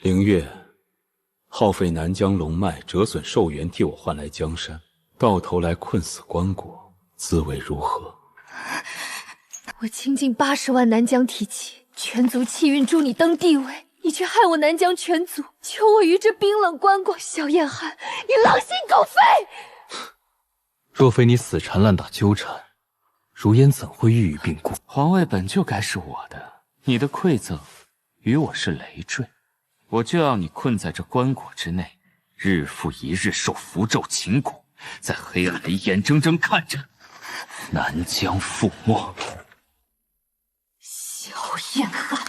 凌月，耗费南疆龙脉，折损寿元，替我换来江山，到头来困死关国，滋味如何？我倾尽80万南疆体气，全族气运助你登帝位，你却害我南疆全族，囚我于这冰冷关国。萧燕寒，你狼心狗肺！若非你死缠烂打纠缠，如烟怎会郁郁病故？皇位本就该是我的，你的馈赠与我是累赘，我就要你困在这棺椁之内，日复一日受符咒擒蛊，在黑暗里眼睁睁看着南疆覆没。萧燕寒，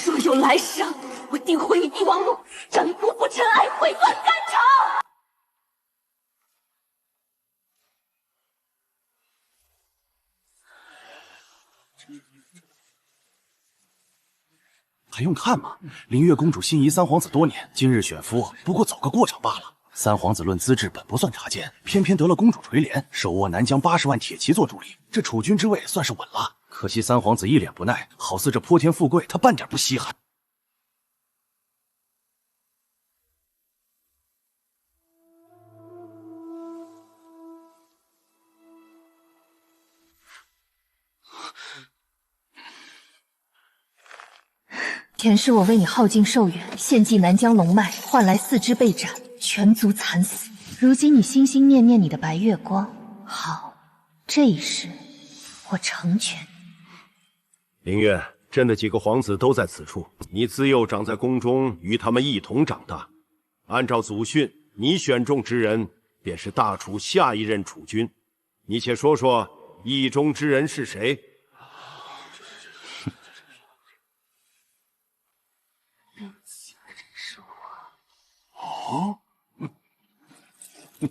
若有来生，我定会以帝王路斩辜负尘埃，毁断肝肠。还用看吗？凌月公主心仪三皇子多年，今日选夫不过走个过场罢了。三皇子论资质本不算差劲，偏偏得了公主垂怜，手握南疆80万铁骑做助力，这储君之位算是稳了。可惜三皇子一脸不耐，好似这泼天富贵他半点不稀罕。前世我为你耗尽寿元，献祭南疆龙脉，换来4只被斩，全族惨死。如今你心心念念你的白月光，好，这一世我成全你。凌月，朕的几个皇子都在此处，你自幼长在宫中，与他们一同长大。按照祖训，你选中之人便是大楚下一任储君。你且说说，意中之人是谁？哦，哎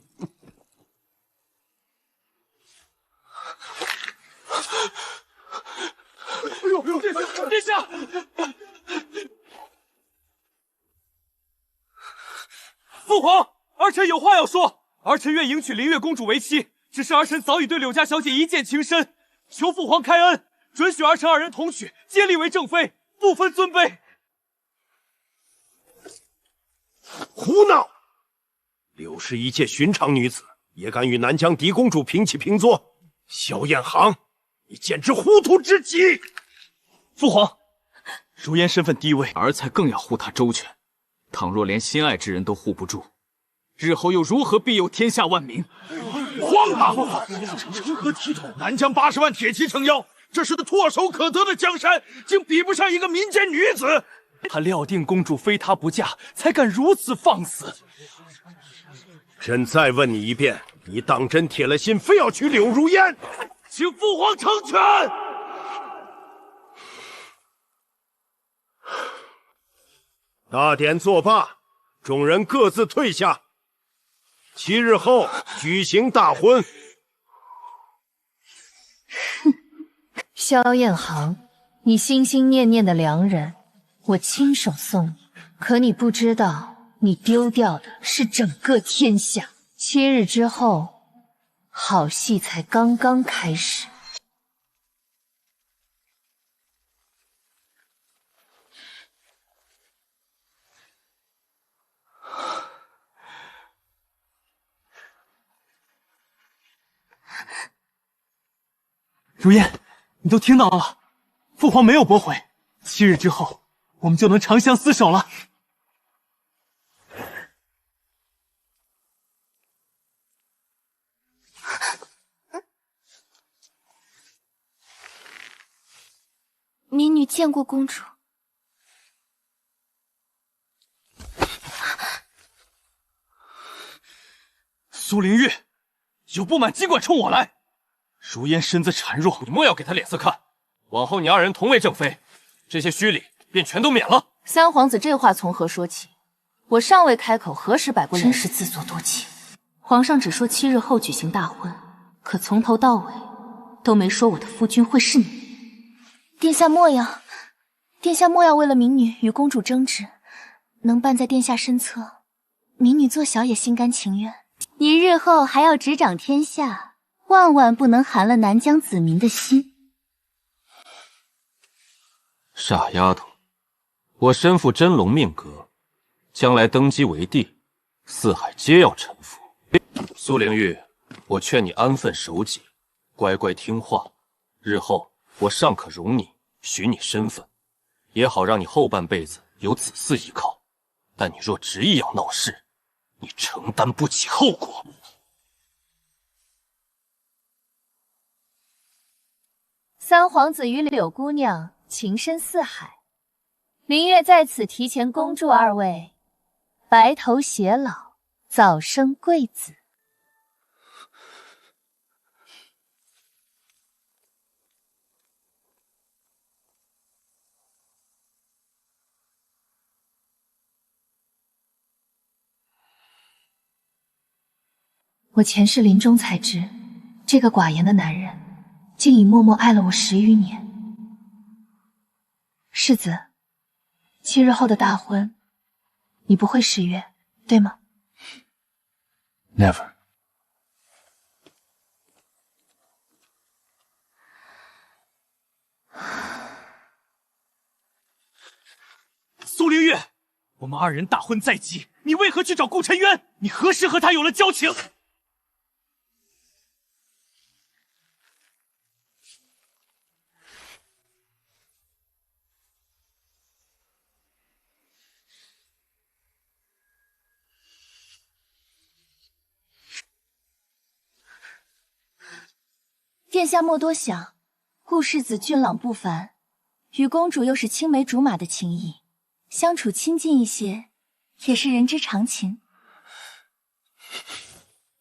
呦，殿下！父皇，儿臣有话要说。儿臣愿迎娶凌月公主为妻，只是儿臣早已对柳家小姐一见情深，求父皇开恩，准许儿臣二人同娶，接立为正妃，不分尊卑。胡闹！柳氏一介寻常女子，也敢与南疆嫡公主平起平坐？萧燕航，你简直糊涂至极！父皇，如烟身份低微，儿才更要护她周全。倘若连心爱之人都护不住，日后又如何庇佑天下万民？荒唐！成何体统？南疆80万铁骑撑腰，这是唾手可得的江山，竟比不上一个民间女子。他料定公主非他不嫁，才敢如此放肆。朕再问你一遍，你当真铁了心非要娶柳如烟？请父皇成全。大典作罢，众人各自退下。7日后举行大婚。萧燕航，你心心念念的良人，我亲手送你，可你不知道，你丢掉的是整个天下。7日之后，好戏才刚刚开始。如烟，你都听到了，父皇没有驳回，7日之后，我们就能长相厮守了。民女见过公主。苏灵玉，有不满尽管冲我来。如烟身子孱弱，你莫要给他脸色看。往后你二人同为正妃，这些虚礼便全都免了。三皇子这话从何说起？我尚未开口，何时摆过脸？真是自作多情。皇上只说7日后举行大婚，可从头到尾都没说我的夫君会是你。殿下莫要，殿下莫要为了民女与公主争执，能伴在殿下身侧，民女做小也心甘情愿。你日后还要执掌天下，万万不能寒了南疆子民的心。傻丫头，我身负真龙命格，将来登基为帝，四海皆要臣服。苏灵玉，我劝你安分守己，乖乖听话。日后我尚可容你，许你身份，也好让你后半辈子有子嗣依靠。但你若执意要闹事，你承担不起后果。三皇子与柳姑娘情深似海，林月在此提前恭祝二位白头偕老，早生贵子。我前世临终才知，这个寡言的男人竟已默默爱了我10余年。世子，7日后的大婚，你不会失约，对吗 ？Never。苏灵月，我们2人大婚在即，你为何去找顾沉渊？你何时和他有了交情？殿下莫多想，顾世子俊朗不凡，与公主又是青梅竹马的情谊，相处亲近一些，也是人之常情。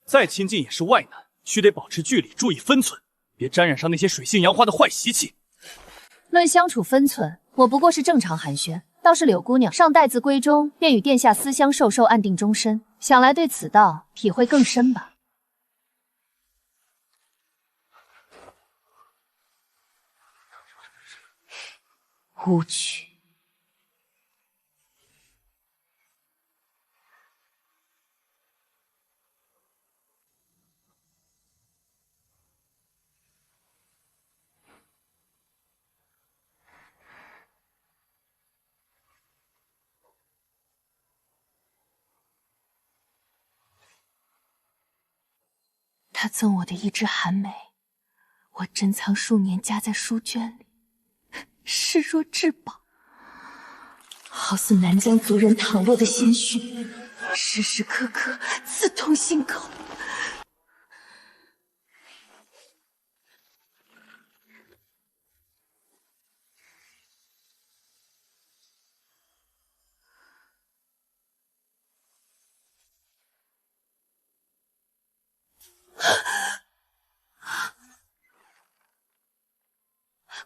再亲近也是外难，须得保持距离，注意分寸，别沾染上那些水性杨花的坏习气。论相处分寸，我不过是正常寒暄。倒是柳姑娘尚待字闺中，便与殿下私相授受，暗定终身，想来对此道体会更深吧。无趣。他赠我的一枝寒梅，我珍藏数年，夹在书卷里，视若至宝，好似南疆族人淌落的鲜血，时时刻刻刺痛心口。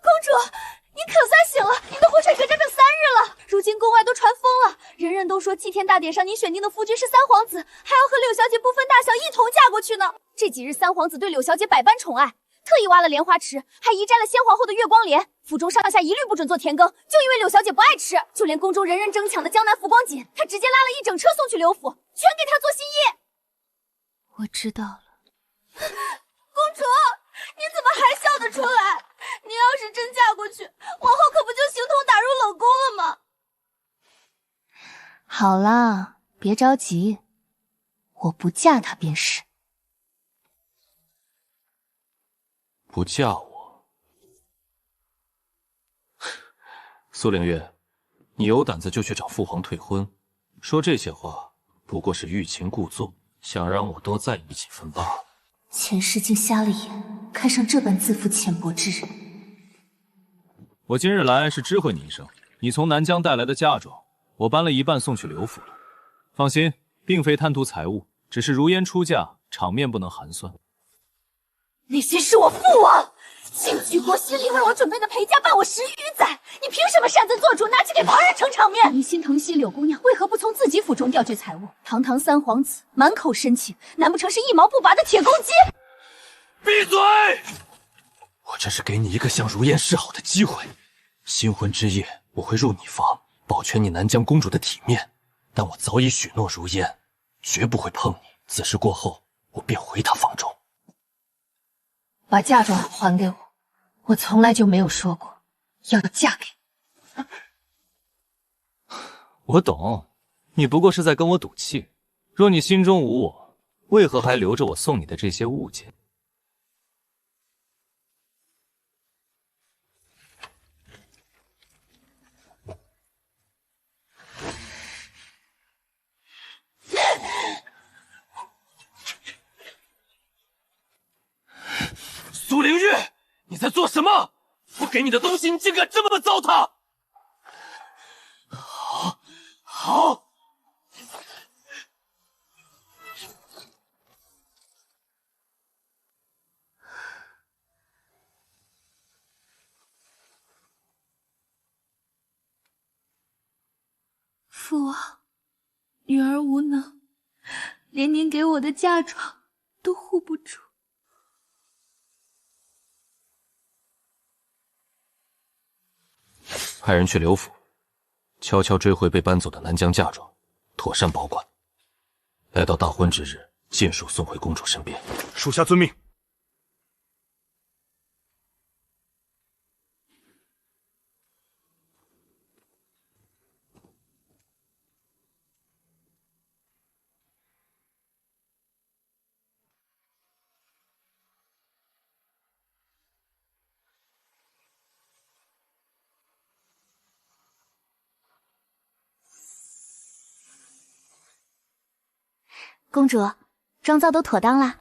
公主，你可算醒了！你的婚事可整整3日了，如今宫外都传疯了，人人都说祭天大典上你选定的夫君是三皇子，还要和柳小姐不分大小一同嫁过去呢。这几日三皇子对柳小姐百般宠爱，特意挖了莲花池，还移摘了先皇后的月光莲，府中上下一律不准做田耕，就因为柳小姐不爱吃。就连宫中人人争抢的江南浮光锦，他直接拉了一整车送去刘府，全给她做新衣。我知道了。公主，你怎么还笑得出来？你要是真嫁过去，皇后可不就形同打入冷宫了吗？好啦，别着急，我不嫁她便是。不嫁我？苏灵月，你有胆子就去找父皇退婚，说这些话不过是欲擒故纵，想让我多在意几分罢了。前世竟瞎了眼，看上这般自负浅薄之人。我今日来是知会你一声，你从南疆带来的嫁妆，我搬了一半送去刘府了。放心，并非贪图财物，只是如烟出嫁，场面不能寒酸。那些是我父王倾举国心力为我准备的陪嫁伴我10余载，你凭什么擅自做主，拿去给旁人撑场面？你心疼惜柳姑娘，为何不从自己府中调取财物？堂堂三皇子，满口深情，难不成是一毛不拔的铁公鸡？闭嘴！我这是给你一个向如烟示好的机会。新婚之夜，我会入你房，保全你南疆公主的体面。但我早已许诺如烟，绝不会碰你。此事过后，我便回她房中。把嫁妆还给我，我从来就没有说过要嫁给你。我懂，你不过是在跟我赌气。若你心中无我，为何还留着我送你的这些物件？苏灵玉，你在做什么？我给你的东西，你竟敢这么糟蹋！好。父王，女儿无能，连您给我的嫁妆都护不住。派人去刘府，悄悄追回被搬走的南疆嫁妆，妥善保管。待到大婚之日，尽数送回公主身边。属下遵命。公主，妆造都妥当啦。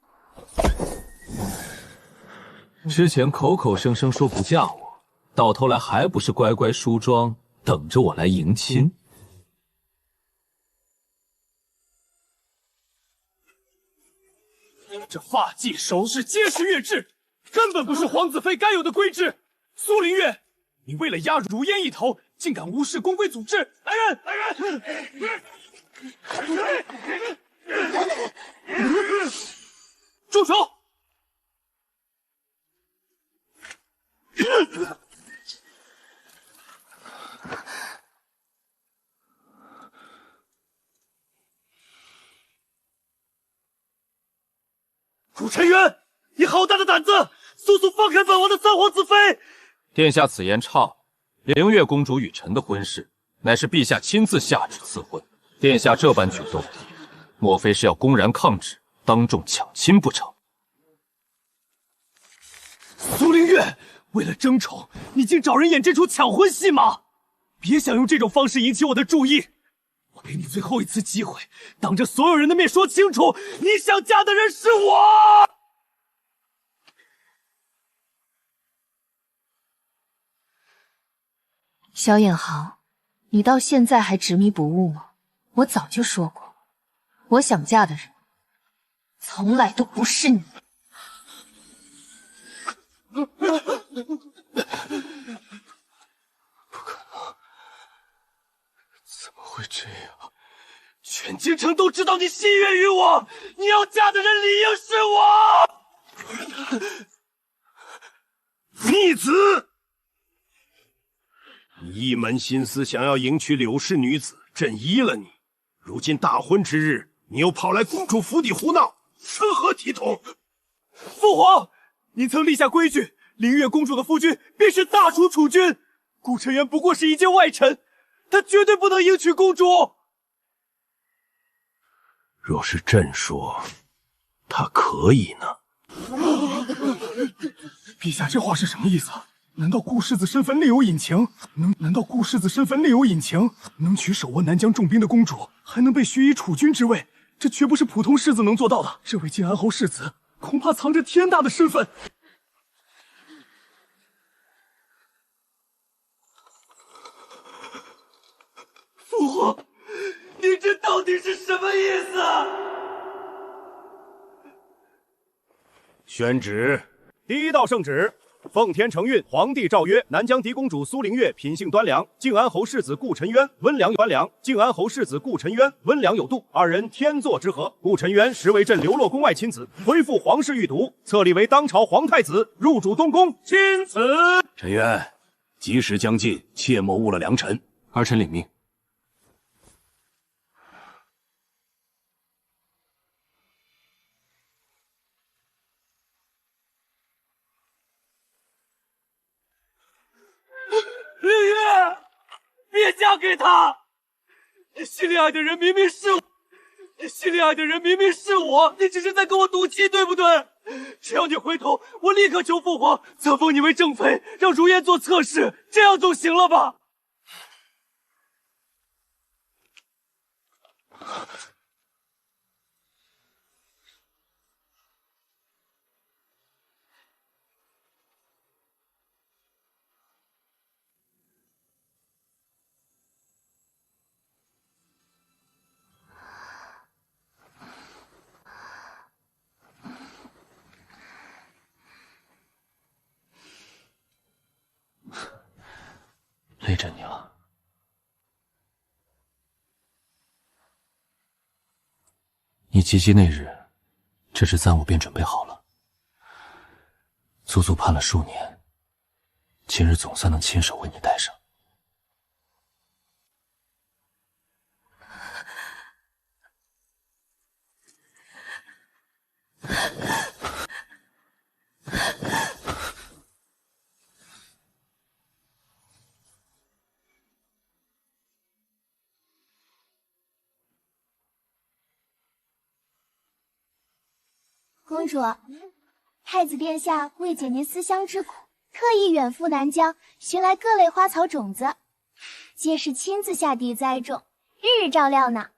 之前口口声声说不嫁我，到头来还不是乖乖梳妆，等着我来迎亲？这发髻、首饰皆是劣质，根本不是皇子妃该有的规制。苏灵月，你为了压如烟一头，竟敢无视宫规组织！来人，来人！住手！顾晨渊，你好大的胆子！速速放开本王的三皇子妃！殿下此言差。灵月公主与臣的婚事，乃是陛下亲自下旨赐婚。殿下这般举动，莫非是要公然抗旨，当众抢亲不成？苏灵月，为了争宠，你竟找人演这出抢婚戏码！别想用这种方式引起我的注意！我给你最后一次机会，当着所有人的面说清楚，你想嫁的人是我！萧衍豪，你到现在还执迷不悟吗？我早就说过，我想嫁的人，从来都不是你。不可能，怎么会这样？全京城都知道你心悦于我，你要嫁的人理应是我！逆子！你一门心思想要迎娶柳氏女子，朕依了你。如今大婚之日，你又跑来公主府邸胡闹，成何体统？父皇，您曾立下规矩，灵月公主的夫君便是大楚楚君。顾晨渊不过是一介外臣，他绝对不能迎娶公主。若是朕说，他可以呢？陛下这话是什么意思？难道顾世子身份另有隐情？难道顾世子身份另有隐情？能娶手握南疆重兵的公主，还能被许以储君之位，这绝不是普通世子能做到的。这位晋安侯世子，恐怕藏着天大的身份。父皇，你这到底是什么意思啊？宣旨，第一道圣旨。奉天承运，皇帝诏曰：南疆嫡公主苏灵月品性端良，靖安侯世子顾晨渊温良端良，靖安侯世子顾晨渊温良有度，二人天作之合。顾晨渊实为朕流落宫外亲子，恢复皇室御毒，册立为当朝皇太子，入主东宫，钦此。陈渊，吉时将近，切莫误了良辰。儿臣领命。灵月，别嫁给他！你心里爱的人明明是我，你心里爱的人明明是我，你只是在跟我赌气，对不对？只要你回头，我立刻求父皇册封你为正妃，让如烟做侧室，这样总行了吧？累着你了。你及笄那日，这只簪我便准备好了。足足盼了数年，今日总算能亲手为你戴上。公主，太子殿下为解您思乡之苦，特意远赴南疆，寻来各类花草种子，皆是亲自下地栽种，日日照料呢。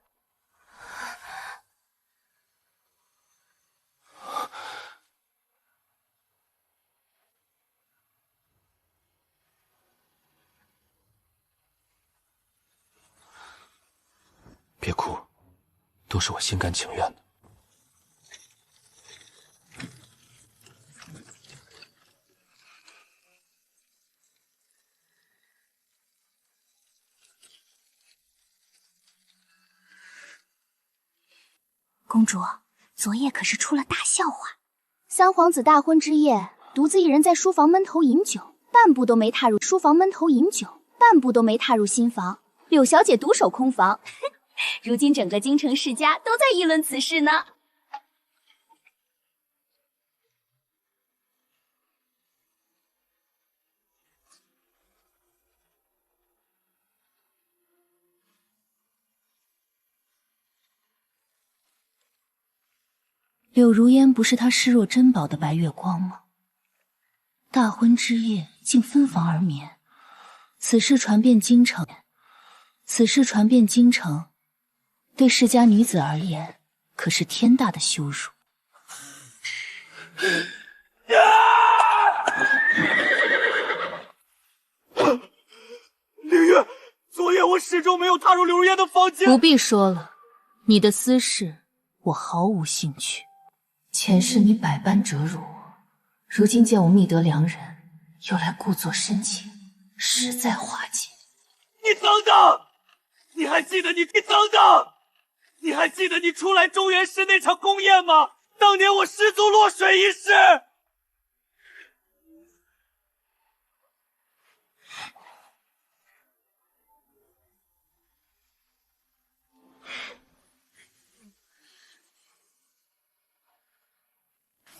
别哭，都是我心甘情愿的。公主，昨夜可是出了大笑话。三皇子大婚之夜，独自一人在书房闷头饮酒，半步都没踏入书房闷头饮酒，半步都没踏入新房。柳小姐独守空房，如今整个京城世家都在议论此事呢。柳如烟不是他视若珍宝的白月光吗？大婚之夜竟分房而眠，此事传遍京城，对世家女子而言可是天大的羞辱。凌月，昨夜我始终没有踏入柳如烟的房间。不必说了，你的私事我毫无兴趣。前世你百般折辱我，如今见我觅得良人，又来故作深情，实在滑稽。你等等，你还记得你还记得你初来中原时那场宫宴吗？当年我失足落水一事。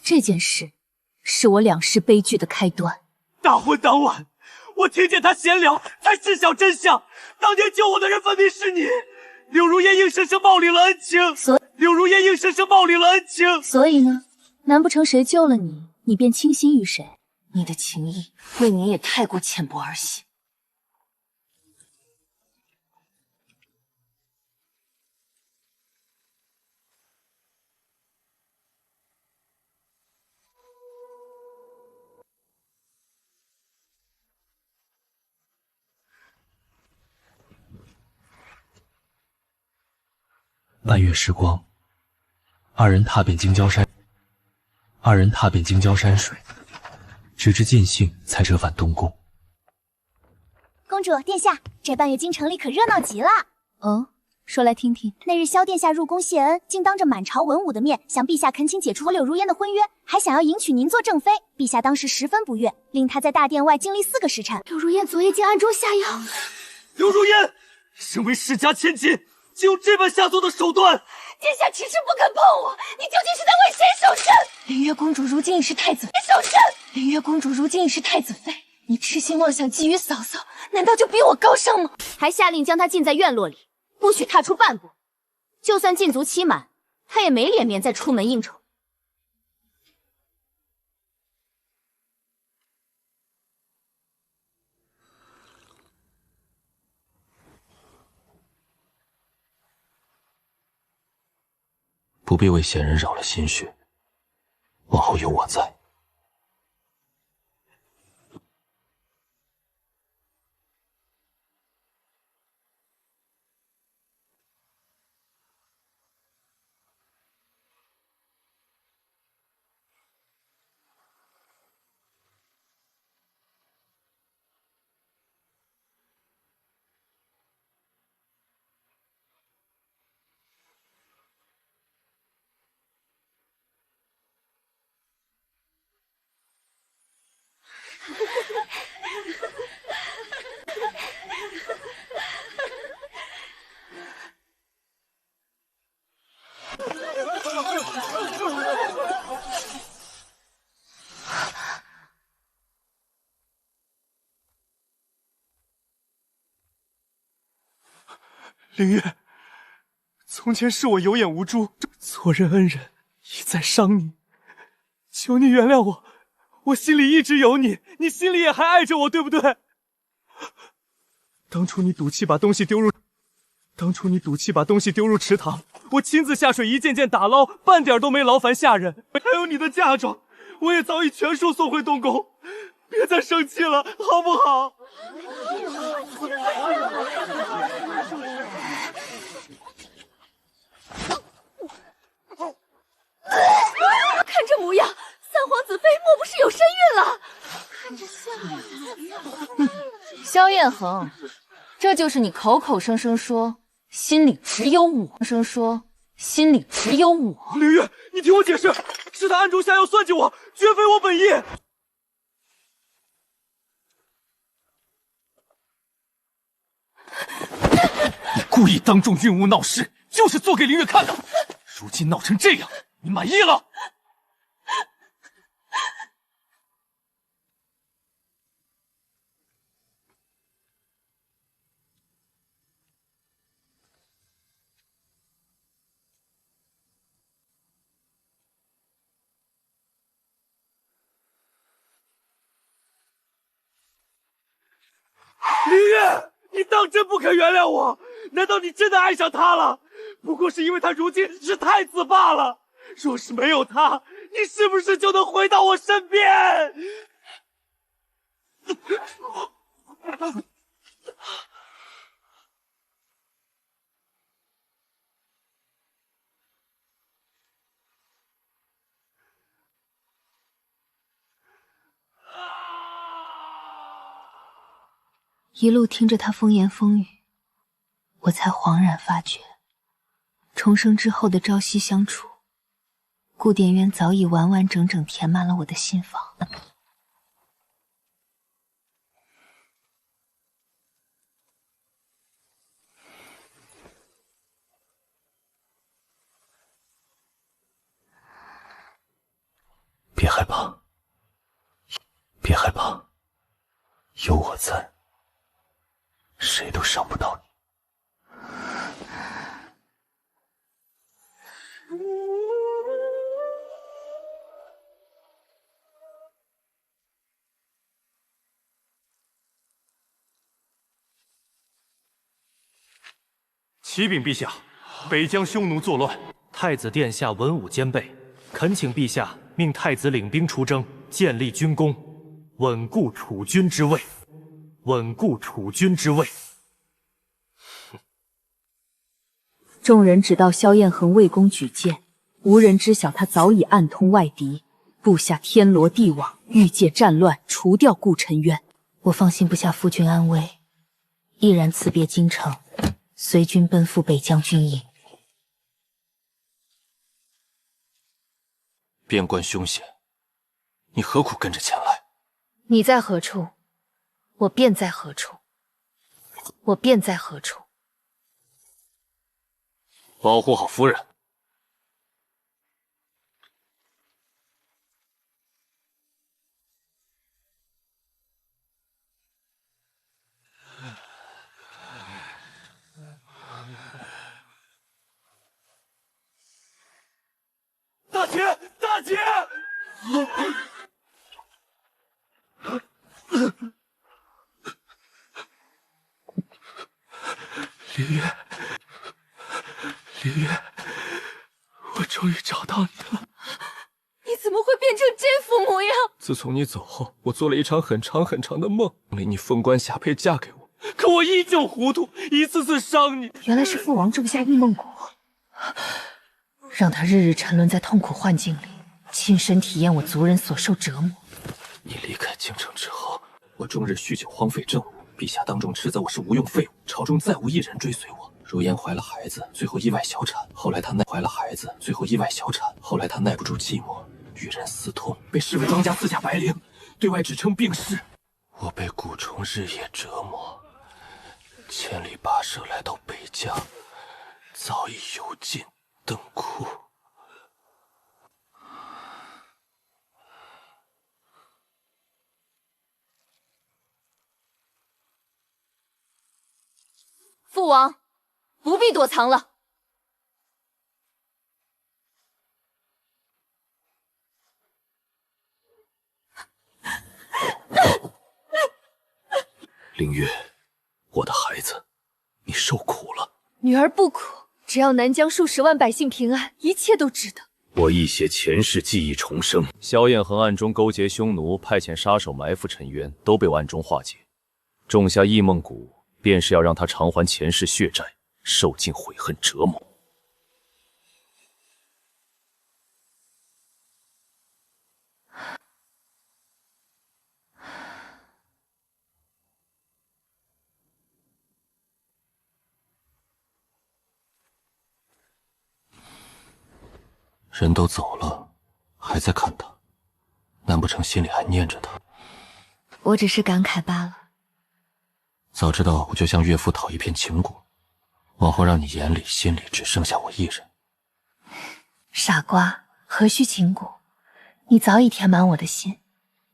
这件事是我两世悲剧的开端。大婚当晚，我听见他闲聊，才知晓真相。当年救我的人分明是你，柳如烟硬生生冒领了恩情。所以呢？难不成谁救了你，你便倾心于谁？你的情谊未免也太过浅薄儿戏。半月时光，二人踏遍京郊山水，直至尽兴，才折返东宫。公主殿下，这半月京城里可热闹极了。哦，说来听听。那日萧殿下入宫谢恩，竟当着满朝文武的面向陛下恳请解除和柳如烟的婚约，还想要迎娶您做正妃。陛下当时十分不悦，令他在大殿外经历4个时辰。柳如烟昨夜竟暗中下药。柳如烟，身为世家千金，竟有这般下作的手段！殿下迟迟不肯碰我，你究竟是在为谁守身？凌月公主如今已是太子妃，守身！凌月公主如今已是太子妃，你痴心妄想觊觎嫂嫂，难道就比我高尚吗？还下令将她禁在院落里，不许踏出半步。就算禁足期满，他也没脸面再出门应酬。不必为闲人扰了心绪，往后有我在。凌月，从前是我有眼无珠，错认恩人，一再伤你，求你原谅我。我心里一直有你，你心里也还爱着我，对不对？当初你赌气把东西丢入池塘，我亲自下水一件件打捞，半点都没劳烦下人。还有你的嫁妆，我也早已全数送回东宫。别再生气了，好不好？看这模样，三皇子妃莫不是有身孕了？看这萧彦恒，这就是你口口声声说心里只有我，凌月，你听我解释，是他暗中下药算计我，绝非我本意。你故意当众运物闹事，就是做给凌月看的。如今闹成这样，你满意了？凌月，你当真不肯原谅我？难道你真的爱上他了？不过是因为他如今是太子罢了。若是没有他，你是不是就能回到我身边？一路听着他风言风语，我才恍然发觉，重生之后的朝夕相处，顾典渊早已完完整整填满了我的心房。别害怕，别害怕，有我在，谁都伤不到你。启禀陛下，北疆匈奴作乱，太子殿下文武兼备，恳请陛下命太子领兵出征，建立军功，稳固储君之位。众人只道萧彦恒为公举荐，无人知晓他早已暗通外敌，布下天罗地网，欲借战乱除掉顾沉渊。我放心不下夫君安危，毅然辞别京城，随军奔赴北疆军营。边关凶险，你何苦跟着前来？你在何处，我便在何处，保护好夫人。林月，我终于找到你了。你怎么会变成这副模样？自从你走后，我做了一场很长很长的梦，令你封官下配嫁给我，可我依旧糊涂，一次次伤你。原来是父王种下异梦蛊，让他日日沉沦在痛苦幻境里，亲身体验我族人所受折磨。你离开京城之后，我终日酗酒荒废政务，陛下当众斥责我是无用废物，朝中再无一人追随我。如烟怀了孩子，最后意外小产，后来她耐不住寂寞，与人私通，被侍卫庄家赐下白绫，对外只称病逝。我被蛊虫日夜折磨，千里跋涉来到北疆，早已油尽灯枯。父王，不必躲藏了。凌月，我的孩子，你受苦了。女儿不苦，只要南疆数十万百姓平安，一切都值得。我一些前世记忆重生。萧燕恒暗中勾结匈奴，派遣杀手埋伏陈渊，都被我暗中化解。种下异梦蛊，便是要让他偿还前世血债，受尽悔恨折磨。人都走了，还在看他，难不成心里还念着他？我只是感慨罢了。早知道我就向岳父讨一片情蛊，往后让你眼里心里只剩下我一人。傻瓜，何须情蛊？你早已填满我的心，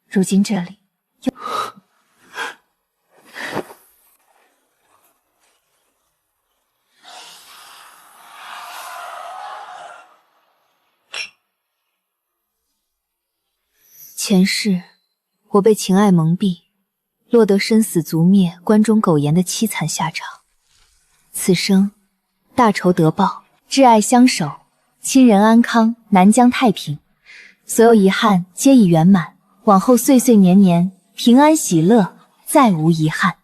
如今这里又……前世我被情爱蒙蔽，落得生死族灭、关中苟延的凄惨下场。此生大仇得报，挚爱相守，亲人安康，南疆太平，所有遗憾皆已圆满，往后岁岁年年平安喜乐，再无遗憾。